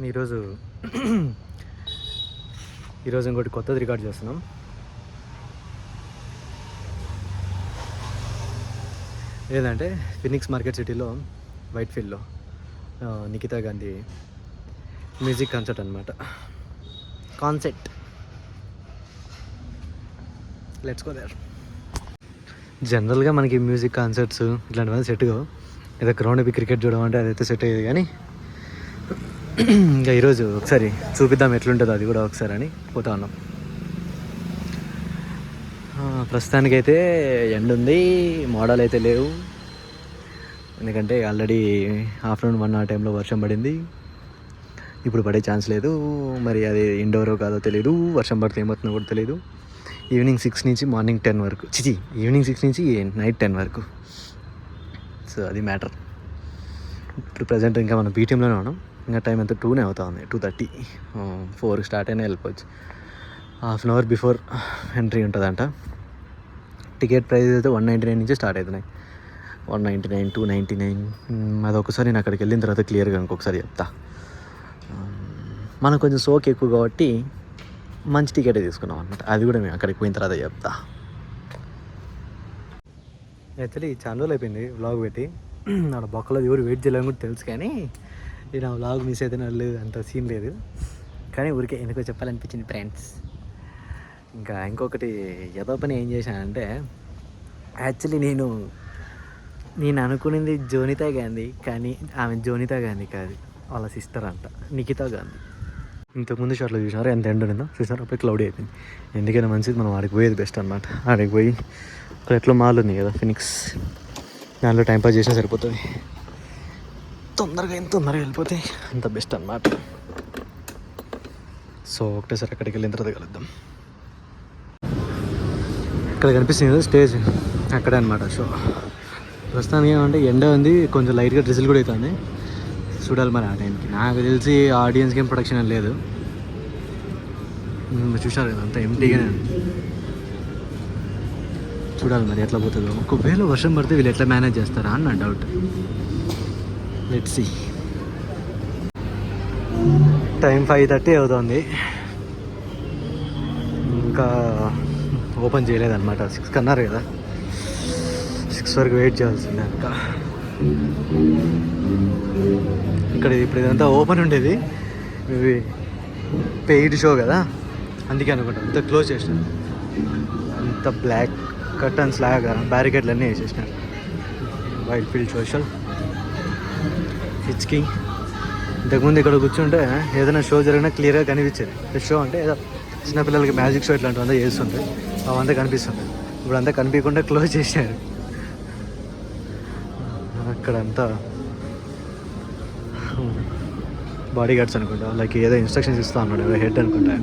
ఈరోజు ఇంకోటి కొత్తది రికార్డ్ చేస్తున్నాం. ఏదంటే ఫినిక్స్ మార్కెట్ సిటీలో వైట్ ఫీల్డ్లో నిఖితా గాంధీ మ్యూజిక్ కాన్సర్ట్ అనమాట. Let's go there. జనరల్గా మనకి మ్యూజిక్ కాన్సర్ట్స్ ఇట్లాంటివన్నీ సెట్గా ఏదో గ్రౌండ్ పోయి క్రికెట్ చూడడం అంటే అదైతే సెట్ అయ్యేది. కానీ ఇంకా ఈరోజు ఒకసారి చూపిద్దాం ఎట్లుంటుందో అది కూడా ఒకసారి అని పోతా ఉన్నాం. ప్రస్తుతానికైతే ఎండ ఉంది, మోడల్ అయితే లేవు. ఎందుకంటే ఆల్రెడీ ఆఫ్టర్నూన్ 1 ఆ టైంలో వర్షం పడింది. ఇప్పుడు పడే ఛాన్స్ లేదు. మరి అది ఇండోరో కాదో తెలియదు, వర్షం పడితే ఏమవుతుందో కూడా తెలియదు. ఈవినింగ్ 6 నుంచి మార్నింగ్ 10 వరకు, ఈవినింగ్ 6 నుంచి నైట్ 10 వరకు. సో అది మ్యాటర్. ఇప్పుడు ప్రజెంట్ ఇంకా మనం బీటీఎంలోనే ఉన్నాం. ఇంకా టైం ఎంత 2 అవుతా ఉంది, 2:30. 4 స్టార్ట్ అయినా వెళ్ళిపోవచ్చు. Half an hour before entry ఉంటుందంట. టికెట్ ప్రైస్ అయితే 199 నుంచి స్టార్ట్ అవుతున్నాయి. 199, 299. అది ఒకసారి నేను అక్కడికి వెళ్ళిన తర్వాత క్లియర్గా ఇంకొకసారి చెప్తా. మనకు కొంచెం సోక్ ఎక్కువ కాబట్టి మంచి టికెటే తీసుకున్నాం అనమాట. అది కూడా మేము అక్కడికి పోయిన తర్వాత చెప్తా. యాక్చువల్లీ చాలా రోజులు అయిపోయింది వ్లాగ్ పెట్టి. నా బొక్కలో ఎవరు వెయిట్ చేయాలని కూడా తెలుసు, కానీ నా వ్లాగ్ మిస్ అయితే వాళ్ళు అంత సీన్ లేదు. కానీ ఊరికే ఎందుకో చెప్పాలనిపించింది ఫ్రెండ్స్. ఇంకా ఇంకొకటి ఏదో పని ఏం చేశానంటే, యాక్చువల్లీ నేను అనుకునేది జోనితా గాంధీ, కానీ ఆమె జోనితా గాంధీ కాదు, వాళ్ళ సిస్టర్ అంట, నిఖితా గాంధీ. ఇంతకుముందు షాట్లో చూసినారు ఎంత ఎండ ఉందో చూసినారు. అప్పుడు క్లౌడీ అయిపోయింది. ఎందుకైనా మంచిది మనం ఆడికి పోయేది బెస్ట్ అనమాట. ఆడికి పోయి అక్కడ ఎట్లా మాల్ ఉంది కదా ఫినిక్స్, దాంట్లో టైంపాస్ చేసినా సరిపోతుంది. తొందరగా వెళ్ళిపోతే అంత బెస్ట్ అనమాట. సో ఒకటేసారి అక్కడికి వెళ్ళిన తర్వాత కలుద్దాం. ఇక్కడ కనిపిస్తుంది స్టేజ్, అక్కడే అనమాట షో. ప్రస్తుతానికి ఏమంటే ఎండ ఉంది, కొంచెం లైట్గా డ్రెస్సులు కూడా అవుతుంది. చూడాలి మరి ఆ టైంకి. నాకు తెలిసి ఆడియన్స్కి ఏం ప్రొడక్షన్ లేదు. చూసారు కదా అంతా ఎంటీగానే ఉంది. చూడాలి మరి ఎట్లా పోతుందో. ఒకవేళ వర్షం పడితే వీళ్ళు ఎట్లా మేనేజ్ చేస్తారా అని నా డౌట్. Let's see. టైం 5:30 అవుతుంది. ఇంకా ఓపెన్ చేయలేదన్నమాట. 6 అన్నారు కదా, 6 వరకు వెయిట్ చేయాల్సిందే. ఇంకా ఇక్కడ ఇప్పుడు ఇదంతా ఓపెన్ ఉండేది, ఇవి పెయిడ్ షో కదా, అందుకే అనుకుంటా అంత క్లోజ్ చేసినారు. అంత బ్లాక్ కర్టన్స్ లాగా బ్యారికేడ్లు అన్నీ వేసేసినారు. Whitefield social hitchhiking. ఇంతకుముందు ఇక్కడ కూర్చుంటే ఏదైనా షో జరిగినా క్లియర్గా కనిపించేది. షో అంటే ఏదో చిన్నపిల్లలకి మ్యాజిక్ షో ఇట్లాంటివంతా చేస్తుంటాయి, అవంతా కనిపిస్తుంది. ఇప్పుడు అంతా కనిపించకుండా క్లోజ్ చేశారు. అక్కడంతా బాడీ గార్డ్స్ అనుకుంటా, లైక్ ఏదో ఇన్స్ట్రక్షన్స్ ఇస్తూ ఉన్నాడు, ఏదో హెడ్ అనుకుంటా.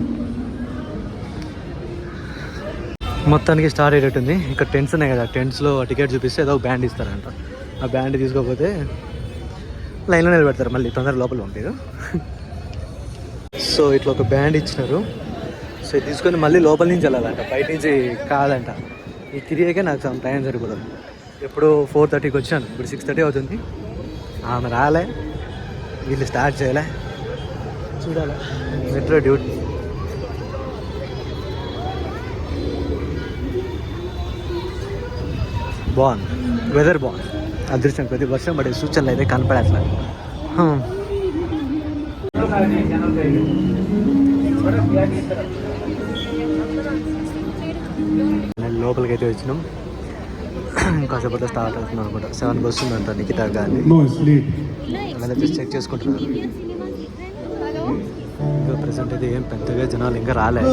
మొత్తానికి స్టార్ట్ అయ్యేటట్టుంది. ఇక్కడ టెంట్స్ ఉన్నాయి కదా, టెంట్స్లో టికెట్ చూపిస్తే ఏదో బ్యాండ్ ఇస్తారంట. ఆ బ్యాండ్ తీసుకోకపోతే లైన్లో నిలబెడతారు, మళ్ళీ తొందరగా లోపల పంపారు. సో ఇట్లా ఒక బ్యాండ్ ఇచ్చినారు. సో ఇది తీసుకొని మళ్ళీ లోపల నుంచి వెళ్ళాలంట, బయట నుంచి కాదంట. ఈ తిరిగాకే నాకు చాలా టైం సరిపోతుంది. ఎప్పుడు 4:30కి వచ్చాను, ఇప్పుడు 6:30 అవుతుంది. ఆమె రాలే, వీళ్ళు స్టార్ట్ చేయలే. చూడాలి మెట్రో డ్యూటీ. బాగుంది, వెదర్ బాగుంది. అదృష్టం కొద్ది వర్షం పడే సూచనలు అయితే కనపడట్లా. లోపలికి అయితే వచ్చినాం. కాసేపట్లో స్టార్ట్ అవుతుంది అనుకుంటా. 7 బస్సు ఉందంట నిఖితా గాంధీ. అలాగే జస్ట్ చెక్ చేసుకుంటున్నారు. ఇంకా ప్రెసెంట్ అయితే ఏం పెద్దగా జనాలు ఇంకా రాలే.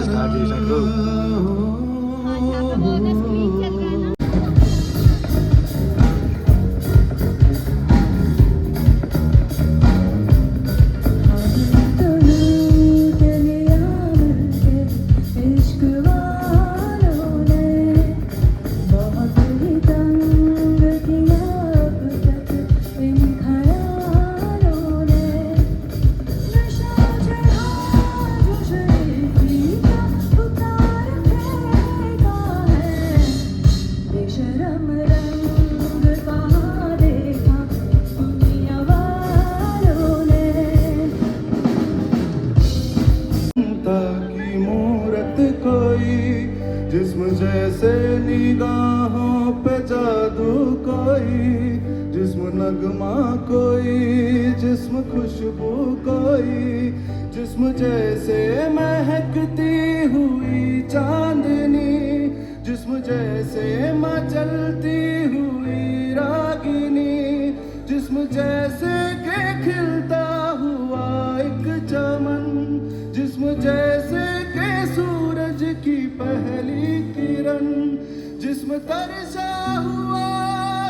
స్టార్ట్ చేసినట్టు नगमा कोई, जिस्म खुशबू कोई, जिस्म जैसे महकती हुई चांदनी, जिस्म जैसे मचलती हुई रागिनी, जिस्म जैसे के खिलता हुआ एक चमन, जिस्म जैसे के सूरज की पहली किरण, जिस्म तरसा हुआ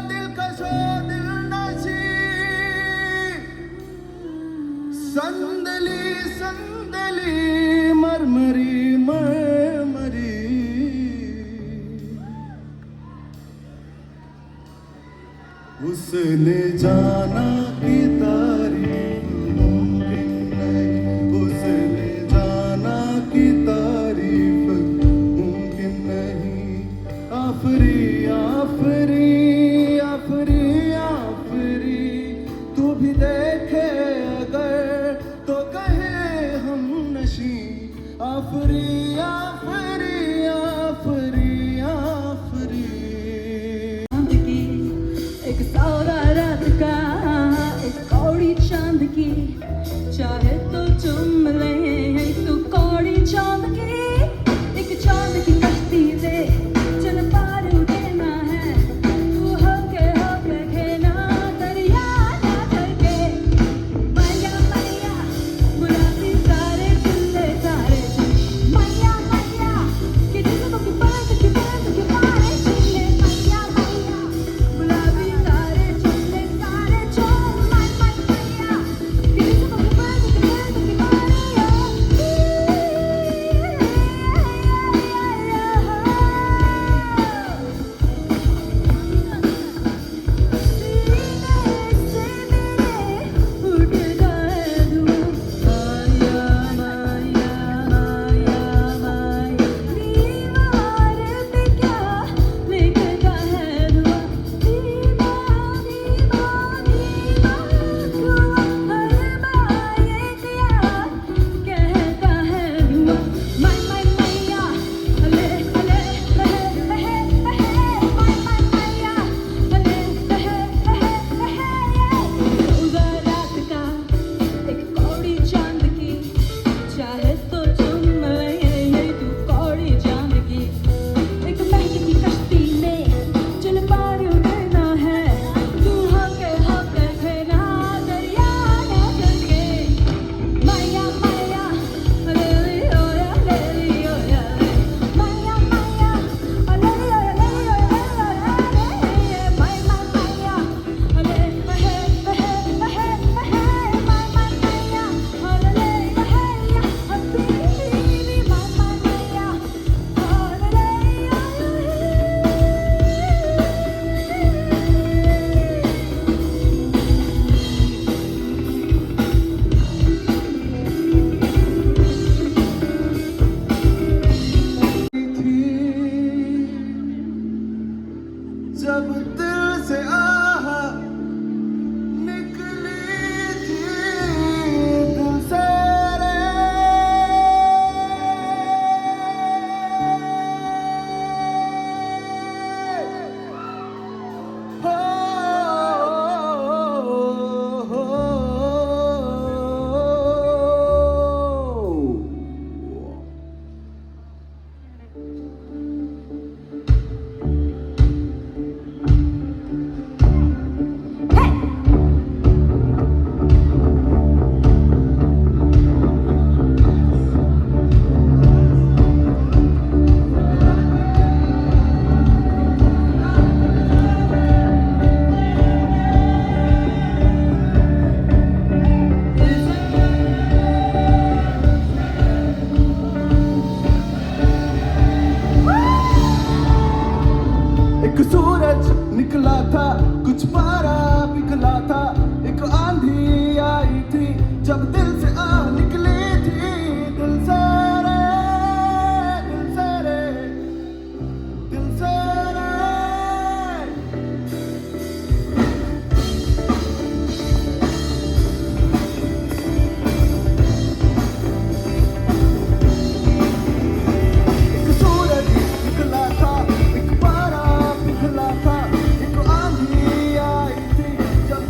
दिलकशो दिलनशी, संदली संदली मरमरी मरमरी, उसने जाना कि तारीफ मुमकिन नहीं, उसने जाना कि तारीफ मुमकिन नहीं। आफरी आफरी आफरी आफरी, तू भी देखे अगर तो कहे हम नशी। आफरी आफरी आफरी आफरी। एक सौदा रात का, एक कौड़ी चांद की, चाहे तो चुम ले तू कौड़ी चांद की। एक चांद की कश्ती से चल पार उठना है, तू होके खेना दरिया ना करके। मैया मैया बुलाती सारे चिल्ले सारे चिल्ले, मैया मैया कि जिसको की बात की मारे चिल्ले। मैया मैया बुलाती सारे चिल्ले सारे चोर, मैया कि जिसको की बात की मारे जब दिल से आह निकली थी दिल से रे, हो एक सूरज निकला था, कुछ पारा पिघला था, एक आंधी आई थी जब दिल से आह निकली थी दिल से रे, दिल से रे, दिल से रे। एक सूरज निकला था, एक पारा पिघला था, एक आंधी आई थी जब